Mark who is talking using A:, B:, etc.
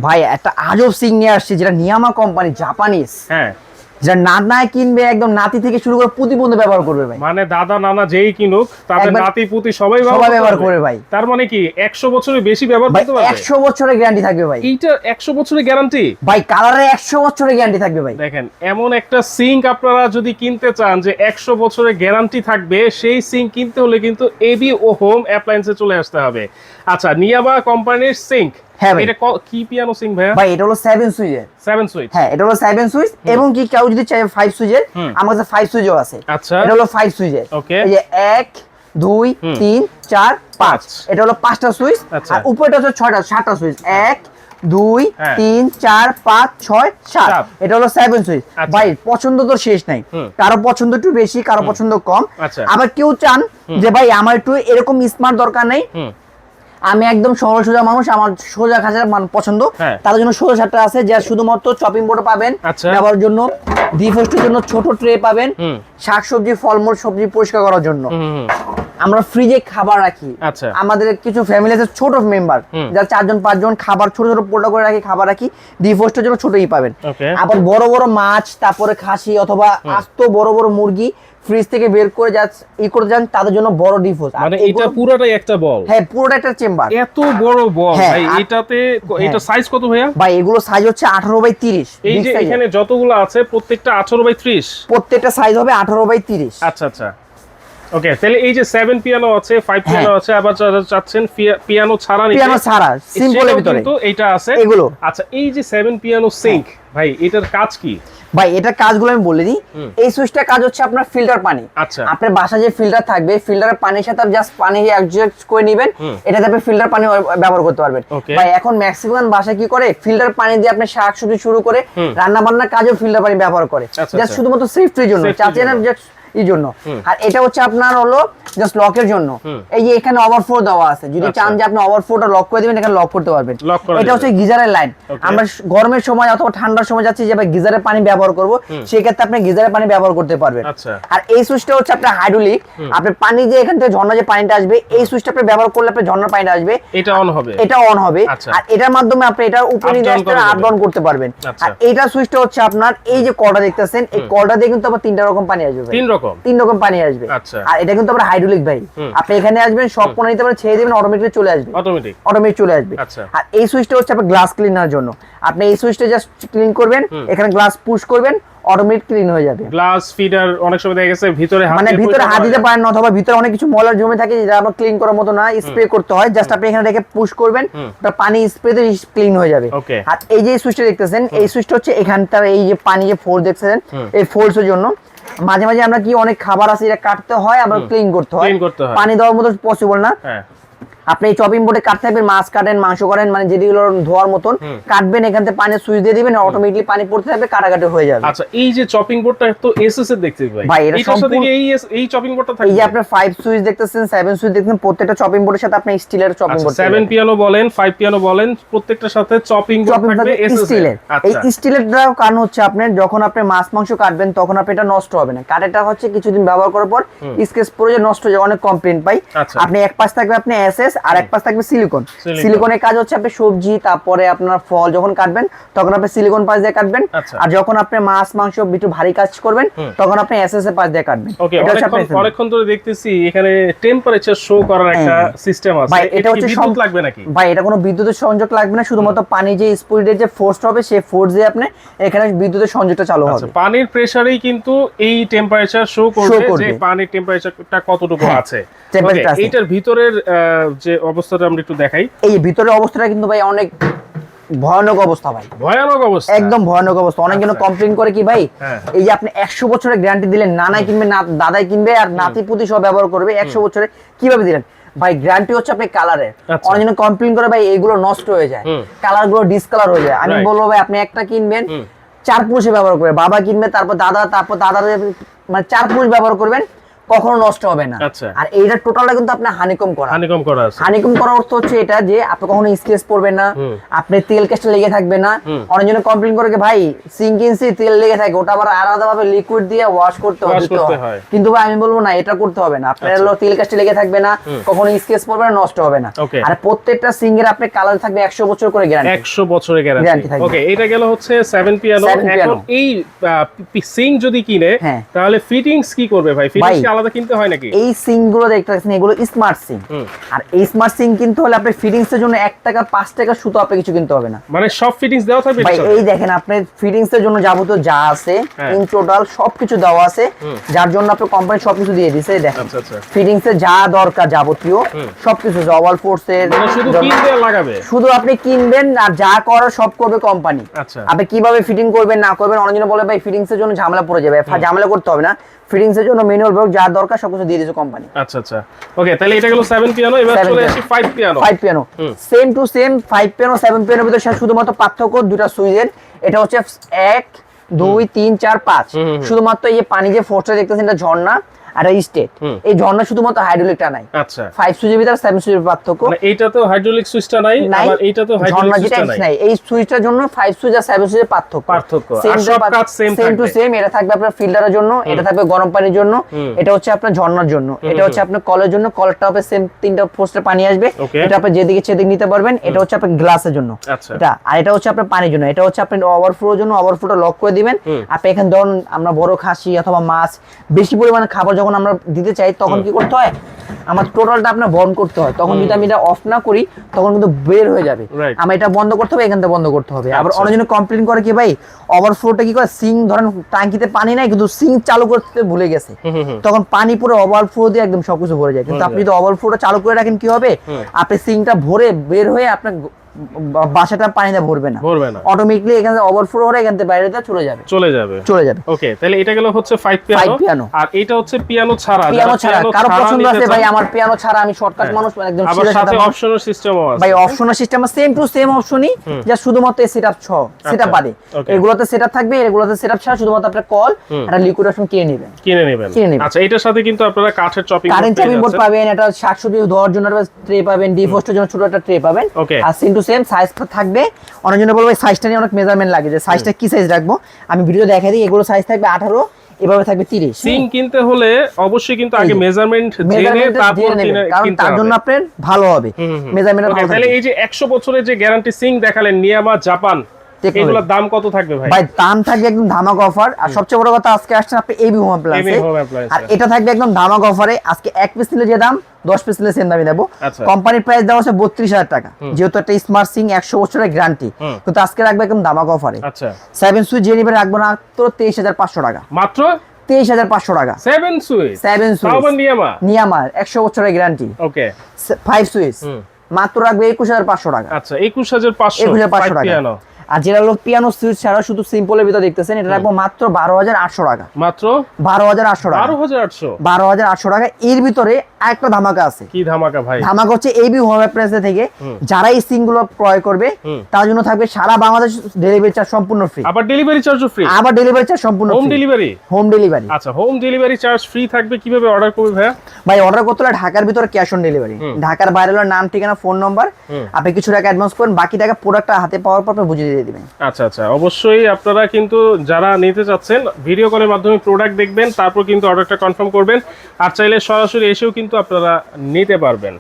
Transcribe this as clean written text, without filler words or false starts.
A: ভাই একটা আজব সিং নিয়ে আসছে, যেটা নিয়ামা কোম্পানি, জাপানিজ।
B: হ্যাঁ,
A: যেটা নানা কিনবে, একদম নাতি থেকে শুরু করে পুতি পর্যন্ত ব্যবহার করবে ভাই।
B: মানে দাদা নানা যেই কিনুক তাদের
A: একবার
B: নাতি পুতি সবাই
A: ব্যবহার করবে ভাই।
B: তার মানে কি 100 বছরের বেশি ব্যবহার
A: ভাই
B: করতে পারবে?
A: 100 বছরের গ্যারান্টি থাকবে ভাই।
B: এইটা 100 বছরের গ্যারান্টি
A: ভাই কালারে 100 বছরের গ্যারান্টি থাকবে ভাই।
B: দেখেন, এমন একটা সিঙ্ক আপনারা যদি কিনতে চান যে 100 বছরের গ্যারান্টি থাকবে, সেই সিঙ্ক কিনতে হলে কিন্তু এবি ও হোম অ্যাপ্লায়েন্সে চলে আসতে হবে। আচ্ছা, নিয়ামা কোম্পানির সিঙ্ক,
A: হ্যাঁ ভাই।
B: এটা কি পিয়ানো সিঙ্ক ভাইয়া?
A: ভাই এটা হলো 7 সুইচের।
B: 7 সুইচ।
A: হ্যাঁ, এটা হলো 7 সুইচ, এবং কি কেউ যদি চায় 5 সুইচের, আমার কাছে 5 সুইচও আছে।
B: আচ্ছা,
A: এটা হলো 5 সুইচের।
B: ওকে।
A: এই যে 1 2 3 4 5, এটা হলো 5টা সুইচ।
B: আচ্ছা।
A: আর উপরেটা হচ্ছে 7টা সুইচ। 1 2
B: হ্যাঁ।
A: 3 4 5 6 7, এটা হলো 7 সুইচ।
B: আচ্ছা।
A: ভাই পছন্দ তো শেষ নাই, কারো পছন্দ একটু বেশি, কারো পছন্দ কম।
B: আচ্ছা।
A: আবার কেউ চান যে ভাই আমার একটু এরকম স্মার্ট দরকার নেই, আমি একদম সরল সোজা মানুষ, আমার সোজা খাঁচার পছন্দ,
B: হ্যাঁ।
A: তার জন্য সোজা সারটা আছে, যা শুধুমাত্র চপিং বোর্ড পাবেন
B: আচ্ছা।
A: ব্যবহারের জন্য, ডিফোস্টের জন্য ছোট ট্রে পাবেন, শাকসবজি ফলমূল সবজি পরিষ্কার করার জন্য। আমরা ফ্রিজে খাবার রাখি।
B: আচ্ছা।
A: আমাদের কিছু ফ্যামিলি আছে ছোট মেম্বার, যারা 4জন 5জন, খাবার ছোট ছোট পোল্টা করে রাখি, খাবার রাখি, ডিফোস্টের জন্য ছোটই পাবেন।
B: Okay.
A: আবার বড় বড় মাছ, তারপরে খাসি অথবা আস্ত বড় বড় মুরগি ফ্রিজ থেকে বের করে করতে যান, তাদের জন্য বড় ডিফোস।
B: মানে এটা পুরোটাই একটা বল?
A: হ্যাঁ, পুরোটা একটা চেম্বার।
B: এত বড় বল
A: হ্যাঁ,
B: ভাই! এটাতে এটা সাইজ কত ভাইয়া?
A: ভাই এগুলো সাইজ হচ্ছে 18/30।
B: এই যে এখানে যতগুলো আছে প্রত্যেকটা 18/30,
A: প্রত্যেকটা সাইজ হবে 18/30।
B: আচ্ছা আচ্ছা, ওকে। তাহলে এই যে 7 পিয়ানো আছে, 5 পিয়ানো আছে, আবার যারা চাচ্ছেন পিয়ানো ছাড়া নিতে,
A: পিয়ানো ছাড়া সিম্পলের ভিতরে
B: কিন্তু এইটা আছে
A: এগুলো।
B: আচ্ছা, এই যে 7 পিয়ানো সিঙ্ক, ভাই এটার কাজ কি?
A: ভাই এটা কাজগুলো আমি বলে দিই। এই সুইচটার কাজ হচ্ছে আপনার ফিল্টার পানি।
B: আচ্ছা।
A: আপনার বাসায় যে ফিল্টার থাকবে, ফিল্টারের পানির সাথে জাস্ট পানি অ্যাডজাস্ট করে নেবেন, এটাতে আপনি ফিল্টার পানি ব্যবহার করতে পারবেন।
B: Okay.
A: ভাই এখন ম্যাক্সিমাম বাসায় কি করে, ফিল্টার পানি দিয়ে আপনি শাকসবজি শুরু করে রান্না বান্নার কাজেও ফিল্টার পানি ব্যবহার করে,
B: আচ্ছা,
A: জাস্ট
B: আচ্ছা।
A: শুধুমাত্র সেফটির জন্য,
B: Safety
A: চাচ্ছেন না
B: জন্য।
A: জাস্ট এই জন্য। আর এটা হচ্ছে আপনার হলো জাস্ট লকের জন্য। এই যে এখানে ওভারফ্লো দেওয়া আছে, যদি
B: আচ্ছা।
A: চান যে আপনি ওভারফ্লোটা লক করে দিবেন, এখানে লক করতে পারবেন।
B: Lock করা
A: এটা হচ্ছে
B: যাবে।
A: গিজারের লাইন।
B: Okay.
A: আমরা গরমের সময় অথবা ঠান্ডার সময় যাচ্ছি যে ভাই গিজারের পানি ব্যবহার করব, সেই ক্ষেত্রে আপনি গিজারের পানি ব্যবহার করতে পারবেন।
B: আচ্ছা।
A: আর এই সুইচটা হচ্ছে আপনার হাইড্রোলিক, আপনার পানি যে এখান থেকে ঝর্ণা যে পানিটা আসবে, এই সুইচটা আপনি ব্যবহার করলে আপনার ঝর্ণার পানিটা আসবে,
B: এটা অন হবে,
A: এটা অন হবে।
B: আচ্ছা।
A: আর এটার মাধ্যমে আপনি এটার উপরে
B: Up down করা
A: আপ
B: যাবে।
A: ডাউন করতে পারবেন।
B: আচ্ছা।
A: আর এইটা সুইচটা হচ্ছে আপনার এই যে কলটা দেখতেছেন, এই কলটা দিয়ে কিন্তু আবার 3টা রকম পানি আসবে ভাই।
B: 3 রকম?
A: 3 রকম পানি আসবে।
B: আচ্ছা।
A: আর এটা কিন্তু আবার হাইড্রোলিক ভাই, আপনি এখানে আসবেন, সব পানি নিতে পারেন, ছেড়ে দিবেন, অটোমেটিক চলে আসবে,
B: অটোমেটিক।
A: অটোমেটিক চলে আসবে।
B: আচ্ছা।
A: আর এই সুইচটা হচ্ছে আপনার গ্লাস ক্লিনার জন্য। আপনি এই সুইচটা জাস্ট ক্লিন করবেন, এখানে গ্লাস পুশ করবেন, অটোমেটিক ক্লিন হয়ে যাবে।
B: গ্লাস ফিডার অনেক সময় দেখা গেছে ভিতরে হাত
A: মানে
B: দিয়ে
A: ভিতরে
B: পরিষ্কার
A: হাত
B: করা
A: দিতে
B: যায়।
A: পারেন না, অথবা ভিতরে অনেক কিছু ময়লা জমে থাকে, যেটা আপনার ক্লিন করার মতো না, স্প্রে করতে হয়, জাস্ট আপনি এখানে রেখে পুশ করবেন, ওটা পানি স্প্রেতে ক্লিন হয়ে যাবে।
B: Okay.
A: আর এই যে সুইচটা দেখতেছেন, এই সুইচটা হচ্ছে এখানটার এই যে পানি যে ফোর্স দেখতেছেন, এই ফোর্সের জন্য মাঝে মাঝে আমরা কি অনেক খাবার আছে এটা কাটতে হয়, আবার ক্লিন করতে হয়,
B: Clean করতে হয়।
A: পানি দেওয়ার মতো পসিবল না।
B: হ্যাঁ,
A: আপনি এই চপিং বোর্ডে কাটতে থাকবেন, মাছ কাটেন, মাংস করেন, মানে যেগুলো ধোয়ার মতন কাটবেন, এখান থেকে পানি সুইচ দিয়ে দিবেন, অটোমেটিকলি পানি পড়তে থাকবে, কাটাকাটি হয়ে যাবে।
B: আচ্ছা। এই যে চপিং বোর্ডটা তো এসএস এর দেখতে ভাই,
A: ভাই, এটা
B: এটার সাথে
A: সম্পূর্ণ-
B: কি এই চপিং বোর্ডটা
A: এই
B: থাকবে?
A: যে আপনার 5 সুইচ দেখতেছেন, 7 সুইচ দেখতেছেন, প্রত্যেকটা চপিং বোর্ডের সাথে আপনি স্টিলের চপিং
B: আচ্ছা,
A: বোর্ড
B: 7 পিয়ানো বলেন, 5 পিয়ানো বলেন, প্রত্যেকটার সাথে চপিং বোর্ড
A: চপিং
B: থাকবে এসএস এর।
A: স্টিলের। এই
B: আচ্ছা,
A: স্টিলেরটার কারণ হচ্ছে আপনার যখন আপনি মাছ মাংস কাটবেন, তখন আপনি এটা নষ্ট হবে না। কাটাটা হচ্ছে কিছুদিন ব্যবহার করার পর স্কেচ পড়ে যে নষ্ট হয়ে যায়, অনেক কমপ্লেইন পাই।
B: আচ্ছা।
A: আপনি এক পাশ থাকবে আপনি এসএস, আর এক পাশ থাকবে সিলিকন।
B: Silicone।
A: সিলিকনের কাজ হচ্ছে আপনি সবজি, তারপরে আপনার ফল যখন কাটবেন, তখন আপনি সিলিকন পাশ দিয়ে কাটবেন।
B: আচ্ছা।
A: আর যখন আপনি মাছ মাংস একটু ভারী কাজ করবেন, তখন আপনি এসএস এর পাশ দিয়ে কাটবেন।
B: ওকে।
A: এটা হচ্ছে আপনার
B: অনেকক্ষণ ধরে দেখতেছি এখানে টেম্পারেচার শো করার একটা সিস্টেম আছে।
A: ভাই
B: এটা
A: এটা হচ্ছে
B: বিদ্যুৎ লাগবে নাকি?
A: ভাই এটা কোনো বিদ্যুতের সংযোগ লাগবে না, শুধুমাত্র পানি যে স্পিডের যে ফোর্স হবে, সেই ফোর্স দিয়ে আপনি এখানে বিদ্যুতের সংযোগটা চালু
B: আচ্ছা,
A: হবে।
B: পানির প্রেসারেই কিন্তু এই টেম্পারেচার শো করবে
A: করবে।
B: যে পানির টেম্পারেচারটা কতটুকু
A: হ্যাঁ,
B: আছে।
A: temperature
B: Okay,
A: আছে।
B: এইটার ভিতরের যে অবস্থাটা আমরা একটু দেখাই।
A: এই ভিতরের অবস্থাটা কিন্তু ভাই অনেক ভয়ানক অবস্থা ভাই,
B: ভয়ানক অবস্থা,
A: একদম ভয়ানক অবস্থা। অনেকজন
B: আচ্ছা।
A: কমপ্লেইন করে কি ভাই,
B: হ্যাঁ।
A: এই যে আপনি 100 বছরের গ্যারান্টি দিলেন, নানাই কিনবে না দাদাই কিনবে, আর নাতি পুতি সব ব্যবহার করবে, 100 বছরে কিভাবে দিলেন? ভাই গ্যারান্টি হচ্ছে আপনি কালারে।
B: আচ্ছা।
A: অনেকজন কমপ্লেইন করে ভাই এগুলো নষ্ট হয়ে যায়, কালার গুলো ডিসকালার হয়ে যায়। আমি
B: Right.
A: বলবো ভাই আপনি একটা কিনবেন, 4 পুরুষে ব্যবহার করবে, বাবা কিনবে, তারপর দাদা, তারপর দাদার, মানে 4 পুরুষ ব্যবহার করবেন, কখনো নষ্ট হবে না।
B: আচ্ছা।
A: আর এইটা টোটালটা কিন্তু আপনার হানিকম করা।
B: হানিকম করা আছে।
A: হানিকম করার অর্থ হচ্ছে এটা যে আপনি কখনো স্কেচ পড়বেন না, আপনি তেল কেসটা লেগে থাকবে না। অনেকজন কমপ্লেইন করে যে ভাই সিঙ্ক কিনছি তেল লেগে থাকে, ওটা আবার আলাদাভাবে লিকুইড দিয়ে ওয়াশ করতে হয়। কিন্তু ভাই আমি বলবো না, এটা করতে হবে না। আপনার হলো তেল কেসটা লেগে থাকবে না, কখনো স্কেচ পড়বে না, নষ্ট হবে না। আর প্রত্যেকটা সিঙ্কের আপনার কালার থাকবে 100 বছর করে গ্যারান্টি।
B: 100 বছরের গ্যারান্টি থাকবে। ওকে, এটা গেল হচ্ছে 7 পিয়ানো। এখন এই সিঙ্ক যদি কিনে তাহলে ফিটিংস কি করবে ভাই? ফিটিংস কি আলাদা কিনতে হয় নাকি?
A: এই সিঙ্ক গুলো দেখতে পাচ্ছেন, এগুলো স্মার্ট সিঙ্ক। আর এই স্মার্ট সিঙ্ক কিনতে হলে আপনি ফিটিংস এর জন্য 1 টাকা 5 টাকা শুধু আপনি কিছু কিনতে হবে না।
B: মানে সব ফিটিংস দেওয়া থাকবে
A: ভাই এই দেখেন, আপনি ফিটিংস এর জন্য যাবতীয় যা আছে ইন টোটাল সবকিছু দেওয়া আছে, যার জন্য আপনি কোম্পানি সবকিছু দিয়ে দিয়েছে। দেখেন ফিটিংস এর যা দরকার যাবতীয় সবকিছু, ওয়াল ফোর্স এর
B: শুধু কিনবে লাগাবে,
A: শুধু আপনি কিনবেন আর যা করার সব করবে কোম্পানি। আপনি কিভাবে ফিটিং করবেন না করবেন, অনেকজন বলে ভাই ফিটিংস এর জন্য ঝামেলা পড়ে যাবে। ঝামেলা করতে হবে না, ফিটিংস এর জন্য ম্যানুয়াল ব্লক যা দরকার সবকিছু দিয়ে দিয়েছে কোম্পানি।
B: আচ্ছা আচ্ছা, ওকে, তাহলে এটা গেল 7 পিয়ানো। এবার চলে আসি 5 piano.
A: 5 piano same to same. 5 piano 7 পিয়ানোর ভিতরে শুধুমাত্র পার্থক্য দুটো সুইচের। এটা হচ্ছে 1 2 3 4 5। শুধুমাত্র এই যে পানি যে ফোর্সটা দেখতেছেন এটা ঝর্ণা আর এই স্টেট, এই ঝর্ণা শুধুমাত্র হাইড্রোলিকটা নাই।
B: আচ্ছা,
A: 5 সুইচের ভিতরে 7 সুইচের পার্থক্য।
B: মানে এইটা তো হাইড্রোলিক সুইচটা নাই, আবার এইটা তো হাইড্রোলিক সুইচটা নাই।
A: এই সুইচটার জন্য 5 সুইচ আর 7 সুইচের পার্থক্য। আর সব কাজ সেম টু সেম। এটা থাকবে আপনার ফিল্টারের জন্য, এটা থাকবে গরম পানির জন্য, এটা হচ্ছে আপনার ঝর্ণার জন্য, এটা হচ্ছে আপনার কলের জন্য। কলটা হবে সেম, তিনটা ফোর্সে পানি আসবে। এটা আপনি যেদিকে সেদিকে নিতে পারবেন। এটা হচ্ছে আপনার গ্লাসের জন্য এটা, আর এটা হচ্ছে আপনার পানির জন্য। এটা হচ্ছে আপনি ওভারফ্লোর জন্য, ওভারফ্লোটা লক করে দিবেন। আপনি এখানে ধরুন আমরা বড় খাসি অথবা মাছ বেশি পরিমাণে খাবার যখন আমরা দিতে চাই তখন কি করতে হয়, আমার টোটালটা আপনার বন্ধ করতে হয়। তখন যদি আমি এটা অফ না করি তখন কিন্তু বের হয়ে যাবে। আমার এটা বন্ধ করতে হবে, এখান থেকে বন্ধ করতে হবে। আবার অনেকজন কমপ্লেইন করে কি ভাই ওভারফ্লোটা কি করে, সিঙ্ক ধরেন টাঙ্কিতে পানি নাই কিন্তু সিঙ্ক চালু করতে ভুলে গেছে, তখন পানি পুরো ওভারফ্লো দিয়ে একদম সবকিছু ভরে যায়। কিন্তু আপনি যদি ওভারফ্লোটা চালু করে রাখেন কি হবে, আপনি সিঙ্কটা ভরে বের হয়ে আপনার বাসাটা পানিতে ভরবে না, অটোমেটিক্যালি এখানে ওভারফ্লো হয়ে এখান থেকে বাইরে চলে যাবে।
B: ওকে, তাহলে এটা গেল হচ্ছে 5 পিয়ানো। আর এটা হচ্ছে পিয়ানো ছাড়া।
A: কারো পছন্দ আছে ভাই আমার পিয়ানো ছাড়া, আমি শর্টকাট মানুষ একদম।
B: আবার সাথে অপশনাল সিস্টেমও আছে
A: ভাই, optional system same to same অপশনই, যা শুধুমাত্র সেটআপ সেটআপ বাদে। এগুলোতে সেটআপ থাকবে, এগুলোতে সেটআপ ছাড়া শুধুমাত্র আপনার কল আর লিকুইডেশন কিনে নেবেন। আচ্ছা, এটার সাথে কিন্তু আপনারা কাঠের চপিং বোর্ড পাবেন, এটা শাকসবজি ধোয়ার জন্য ট্রে পাবেন, ডিফ্রস্টের জন্য ছোট একটা ট্রে পাবেন। আর সেম টু সেম সাইজ থাকবে। অনেকজন বলবে সাইজটা নিয়ে অনেক মেজারমেন্ট লাগে, যে সাইজটা কি সাইজ রাখবো, আমি ভিডিও দেখাই দিই। এগুলো সাইজ থাকবে 18, এভাবে থাকবে 30।
B: সিঙ্ক কিনতে হলে অবশ্যই কিন্তু আগে মেজারমেন্ট জেনে তারপর কিনতে, কারণ
A: তার জন্য আপনার ভালো হবে মেজারমেন্ট।
B: তাহলে এই যে 100 বছরের যে গ্যারান্টি সিঙ্ক দেখালেন নিয়ামা জাপান, এগুলোর দাম কত থাকবে ভাই?
A: ভাই দাম থাকবে একদম ধামাকা অফার। আর সবচেয়ে বড় কথা, আজকে আসছেন আপনি এবি হোম অ্যাপ্লায়েন্সে, আর এটা থাকবে একদম ধামাকা অফারে। আজকে 1 পিস নিলে যে দাম 10 পিস নিলে সেম দামই দেবো। কোম্পানির প্রাইস দেওয়া আছে 32,000 টাকা, যেহেতু একটা স্মার্ট সিঙ্ক 100 বছরের গ্যারান্টি, কিন্তু আজকে রাখবে একদম ধামাকা অফারে। 7 সুইচ যে নিবে রাখবো মাত্র 23,500 টাকা।
B: মাত্র
A: 23,500 টাকা
B: 7 সুইচ।
A: নিয়ামা 100 বছরের গ্যারান্টি। ওকে, 5 সুইচ মাত্র রাখবে 21,500 টাকা।
B: আচ্ছা, 21,500
A: টাকা। আর যেটা হলো পিয়ানো সুইচ ছাড়া শুধু সিম্পলের ভিতর দেখতেছেন, এটা রাখবো মাত্র 12,800 টাকা।
B: মাত্র
A: 12,800 টাকা। 12,800 টাকা। এর ভিতরে আরেকটা ধামাকা আছে।
B: কি ধামাকা ভাই?
A: ধামাকা হচ্ছে এবি হোম অ্যাপ্লায়েন্স থেকে যারা এই সিঙ্ক গুলো ক্রয় করবে তার জন্য থাকবে সারা বাংলাদেশ ডেলিভারি চার্জ সম্পূর্ণ ফ্রি।
B: আবার ডেলিভারি চার্জও ফ্রি।
A: আবার ডেলিভারি চার্জ সম্পূর্ণ
B: হোম ডেলিভারি।
A: Home delivery.
B: আচ্ছা, হোম ডেলিভারি চার্জ ফ্রি থাকবে। কিভাবে অর্ডার করবে ভাই?
A: ভাই অর্ডার করতে হলে ঢাকার ভিতরে ক্যাশ অন ডেলিভারি, ঢাকার বাইরে হলো নাম, ঠিকানা, ফোন নাম্বার, আপনি কিছু টাকা অ্যাডভান্স করেন, বাকি টাকা প্রোডাক্টটা হাতে পাওয়ার পর বুঝিয়ে দিয়ে দিবেন।
B: আচ্ছা আচ্ছা, অবশ্যই আপনারা কিন্তু যারা নিতে চাচ্ছেন ভিডিও কলের মাধ্যমে প্রোডাক্ট দেখবেন, তারপর কিন্তু অর্ডারটা কনফার্ম করবেন। আর চাইলে সরাসরি এসেও কিন্তু আপনারা নিতে পারবেন।